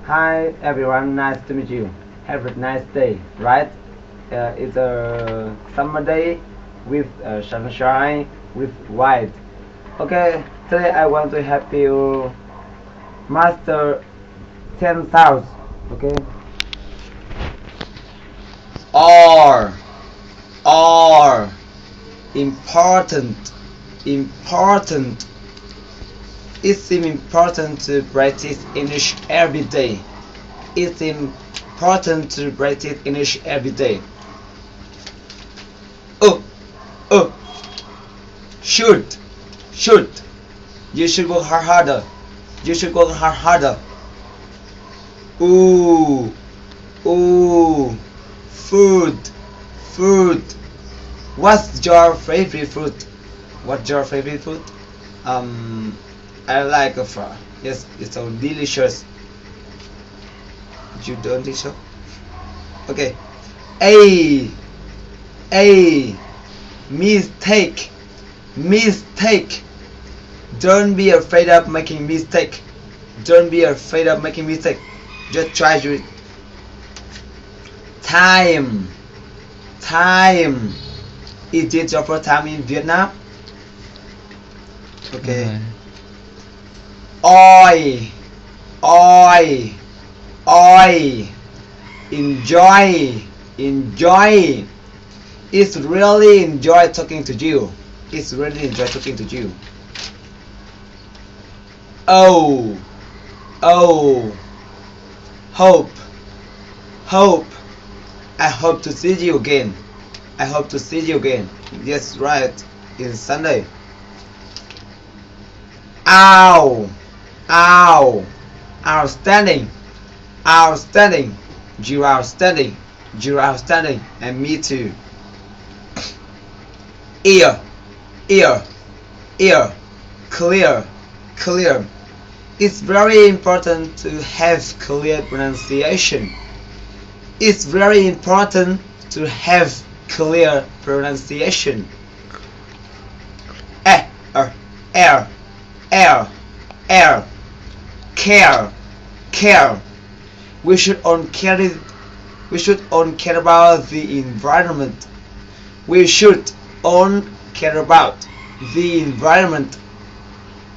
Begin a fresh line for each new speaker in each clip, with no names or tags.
Hi everyone, nice to meet you. Have a nice day, right? It's a summer day with sunshine, with white. Okay, today I want to help you master 10 sounds. Okay? R, R, important, important. It's important to practice English every day. It's important to practice English every day. Oh, oh, shoot, shoot. You should work harder. You should work harder. Ooh, ooh, food, food. What's your favorite food? What's your favorite food? I like a pho. Yes, it's so delicious. You don't think so? Okay. A mistake, mistake. Don't be afraid of making mistake. Don't be afraid of making mistake. Just try to. Time, time. Is it your first time in Vietnam? Okay. Oil, oil, oil. Enjoy, enjoy. It's really enjoy talking to you. It's really enjoy talking to you. Oh, oh, hope, hope. I hope to see you again. I hope to see you again. Yes, right. It's Sunday. Ow, ow, outstanding, outstanding. You are outstanding. You are outstanding. And me too. Ear, ear, ear. Clear, clear. It's very important to have clear pronunciation. It's very important to have clear pronunciation. Air, air, air, air. Care, care. We should all care about the environment. We should all care about the environment.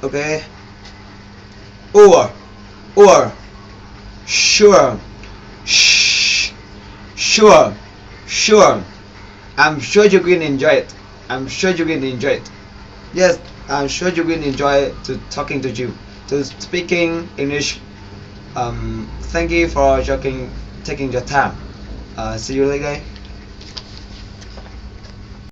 Okay? Or sure, sure, sure. I'm sure you will enjoy it. I'm sure you will enjoy it. Yes, I'm sure you will enjoy to talking to you, to speaking English. Thank you for taking your time. See you later.